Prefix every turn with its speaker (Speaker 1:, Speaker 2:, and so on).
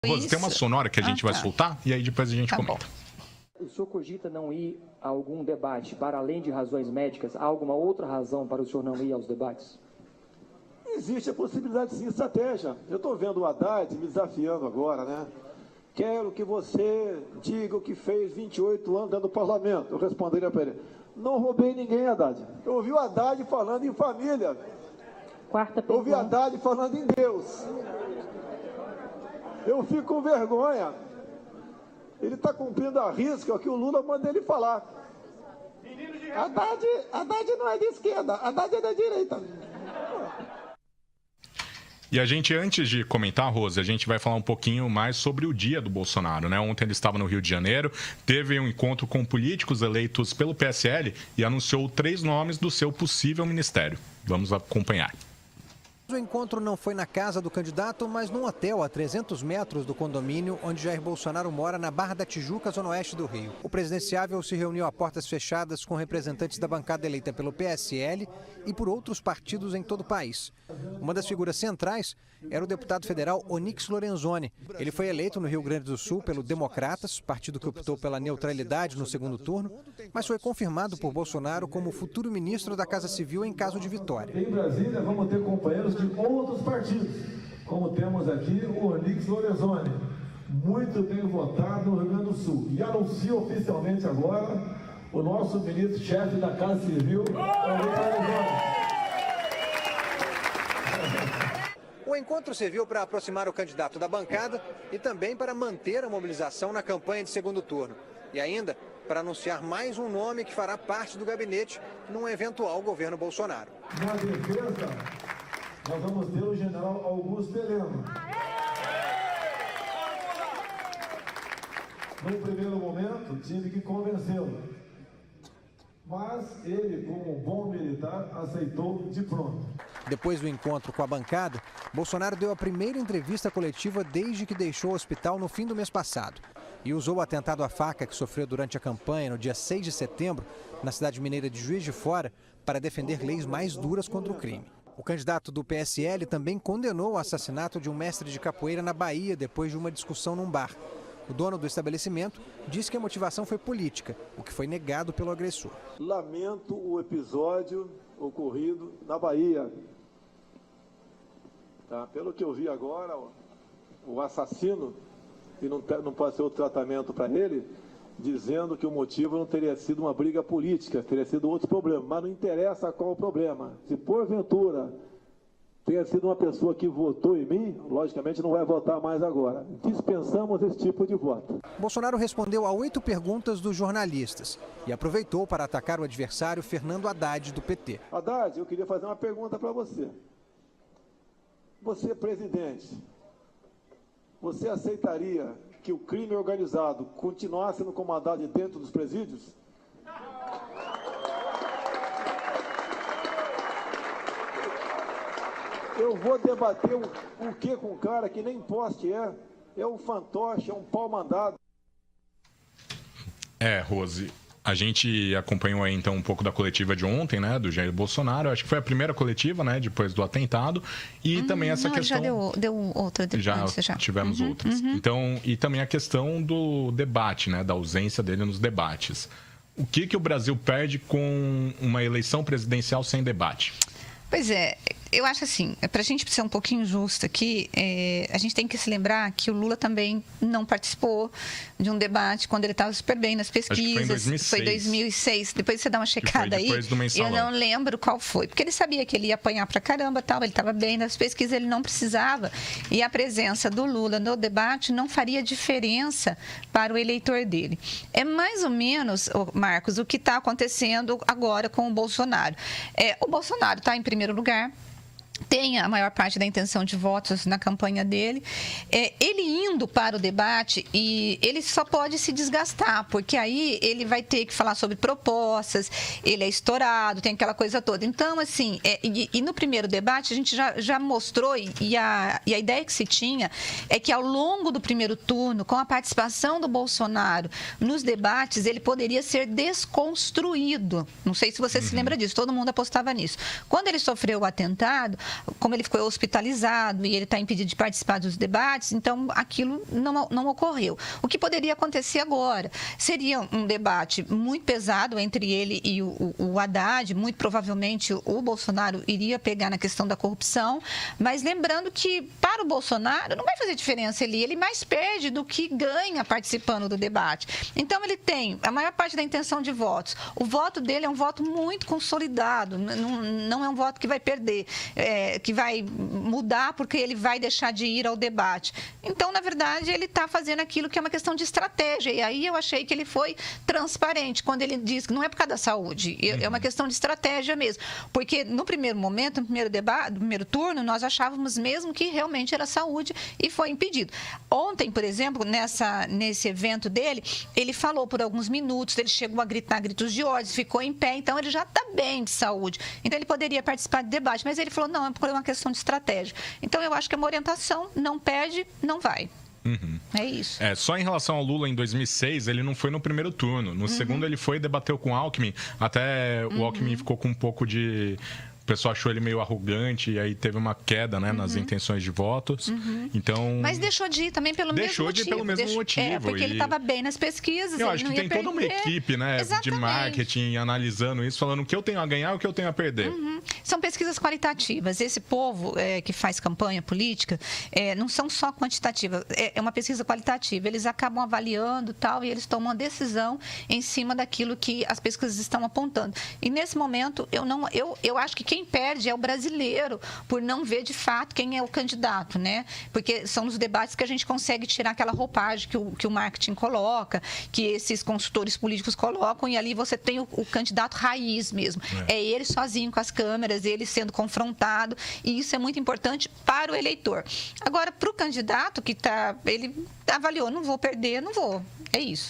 Speaker 1: Rose, tem uma sonora que a gente vai soltar e aí depois a gente comenta.
Speaker 2: O senhor cogita não ir a algum debate para além de razões médicas? Há alguma outra razão para o senhor não ir aos debates?
Speaker 3: Existe a possibilidade, sim, estratégia. Eu estou vendo o Haddad me desafiando agora, né? Quero que você diga o que fez 28 anos dentro do parlamento. Eu responderia para ele: não roubei ninguém, Haddad. Eu ouvi o Haddad falando em família. Eu ouvi o Haddad falando em Deus. Eu fico com vergonha. Ele está cumprindo a risca o que o Lula manda ele falar. Haddad não é de esquerda, Haddad é da direita.
Speaker 1: E a gente, antes de comentar, Rose, a gente vai falar um pouquinho mais sobre o dia do Bolsonaro, né? Ontem ele estava no Rio de Janeiro, teve um encontro com políticos eleitos pelo PSL e anunciou 3 nomes do seu possível ministério. Vamos acompanhar.
Speaker 4: O encontro não foi na casa do candidato, mas num hotel a 300 metros do condomínio onde Jair Bolsonaro mora, na Barra da Tijuca, zona oeste do Rio. O presidenciável se reuniu a portas fechadas com representantes da bancada eleita pelo PSL e por outros partidos em todo o país. Uma das figuras centrais era o deputado federal Onyx Lorenzoni. Ele foi eleito no Rio Grande do Sul pelo Democratas, partido que optou pela neutralidade no segundo turno, mas foi confirmado por Bolsonaro como futuro ministro da Casa Civil em caso de vitória.
Speaker 5: Em Brasília vamos ter companheiros de outros partidos, como temos aqui o Onyx Lorenzoni, muito bem votado no Rio Grande do Sul. E anuncio oficialmente agora o nosso ministro-chefe da Casa Civil, Onyx Lorenzoni.
Speaker 4: O encontro serviu para aproximar o candidato da bancada e também para manter a mobilização na campanha de segundo turno. E ainda para anunciar mais um nome que fará parte do gabinete num eventual governo Bolsonaro.
Speaker 5: Na defesa, nós vamos ter o general Augusto Heleno. No primeiro momento, tive que convencê-lo. Mas ele, como um bom militar, aceitou de pronto.
Speaker 4: Depois do encontro com a bancada, Bolsonaro deu a primeira entrevista coletiva desde que deixou o hospital no fim do mês passado. E usou o atentado à faca que sofreu durante a campanha no dia 6 de setembro, na cidade mineira de Juiz de Fora, para defender leis mais duras contra o crime. O candidato do PSL também condenou o assassinato de um mestre de capoeira na Bahia depois de uma discussão num bar. O dono do estabelecimento disse que a motivação foi política, o que foi negado pelo agressor.
Speaker 3: Lamento o episódio ocorrido na Bahia. Tá? Pelo que eu vi agora, o assassino, e não pode ser outro tratamento para ele, dizendo que o motivo não teria sido uma briga política, teria sido outro problema. Mas não interessa qual o problema. Se porventura tenha sido uma pessoa que votou em mim, logicamente não vai votar mais agora. Dispensamos esse tipo de voto.
Speaker 4: Bolsonaro respondeu a 8 perguntas dos jornalistas e aproveitou para atacar o adversário Fernando Haddad, do PT.
Speaker 3: Haddad, eu queria fazer uma pergunta para você. Você é presidente. Você aceitaria que o crime organizado continuasse sendo comandado dentro dos presídios? Eu vou debater o que com um cara que nem poste é um fantoche, é um pau mandado.
Speaker 1: Rose, a gente acompanhou aí então um pouco da coletiva de ontem, né, do Jair Bolsonaro. Acho que foi a primeira coletiva, né, depois do atentado. E também essa questão...
Speaker 6: Já deu outra depois.
Speaker 1: Já tivemos outras. Então, e também a questão do debate, né, da ausência dele nos debates. O que o Brasil perde com uma eleição presidencial sem debate?
Speaker 6: Pois é, eu acho assim, para a gente ser um pouquinho justo aqui, a gente tem que se lembrar que o Lula também não participou de um debate quando ele estava super bem nas pesquisas.
Speaker 1: Foi em
Speaker 6: 2006. Depois você dá uma checada aí. Eu não lembro qual foi, porque ele sabia que ele ia apanhar pra caramba, tal, ele estava bem nas pesquisas, ele não precisava. E a presença do Lula no debate não faria diferença para o eleitor dele. É mais ou menos, Marcos, o que está acontecendo agora com o Bolsonaro. O Bolsonaro está em primeiro lugar, tem a maior parte da intenção de votos na campanha dele. Ele indo para o debate, e ele só pode se desgastar, porque aí ele vai ter que falar sobre propostas, ele é estourado, tem aquela coisa toda. Então, assim, e no primeiro debate a gente já mostrou, e a ideia que se tinha é que ao longo do primeiro turno, com a participação do Bolsonaro nos debates, ele poderia ser desconstruído. Não sei se você se lembra disso, todo mundo apostava nisso. Quando ele sofreu o atentado, como ele ficou hospitalizado e ele está impedido de participar dos debates, então aquilo não ocorreu. O que poderia acontecer agora seria um debate muito pesado entre ele e o Haddad, muito provavelmente o Bolsonaro iria pegar na questão da corrupção, mas lembrando que para o Bolsonaro não vai fazer diferença ele mais perde do que ganha participando do debate. Então ele tem a maior parte da intenção de votos. O voto dele é um voto muito consolidado, não é um voto que vai perder, que vai mudar porque ele vai deixar de ir ao debate. Então, na verdade, ele está fazendo aquilo que é uma questão de estratégia. E aí eu achei que ele foi transparente quando ele diz que não é por causa da saúde, é uma questão de estratégia mesmo. Porque no primeiro momento, no primeiro debate, no primeiro turno, nós achávamos mesmo que realmente era saúde e foi impedido. Ontem, por exemplo, nesse evento dele, ele falou por alguns minutos, ele chegou a gritar gritos de ódio, ficou em pé, então ele já está bem de saúde. Então ele poderia participar do debate, mas ele falou, não, é por uma questão de estratégia. Então eu acho que é uma orientação, não perde, não vai.
Speaker 1: Uhum.
Speaker 6: É isso.
Speaker 1: Só em relação ao Lula em 2006, ele não foi no primeiro turno. No segundo ele foi e debateu com o Alckmin. Até o Alckmin ficou com um pouco de... O pessoal achou ele meio arrogante e aí teve uma queda, né, nas intenções de votos. Então...
Speaker 6: Mas deixou de ir também pelo mesmo motivo.
Speaker 1: Pelo mesmo motivo.
Speaker 6: Porque ele estava bem nas pesquisas.
Speaker 1: Eu acho que tem toda uma equipe, né, de marketing analisando isso, falando o que eu tenho a ganhar e o que eu tenho a perder.
Speaker 6: São pesquisas qualitativas. Esse povo que faz campanha política não são só quantitativas, é uma pesquisa qualitativa. Eles acabam avaliando tal e eles tomam uma decisão em cima daquilo que as pesquisas estão apontando. E nesse momento, eu acho que quem perde é o brasileiro, por não ver de fato quem é o candidato, né? Porque são nos debates que a gente consegue tirar aquela roupagem que o marketing coloca, que esses consultores políticos colocam, e ali você tem o candidato raiz mesmo. É ele sozinho com as câmeras, ele sendo confrontado, e isso é muito importante para o eleitor. Agora, para o candidato ele avaliou, não vou perder, não vou. É isso.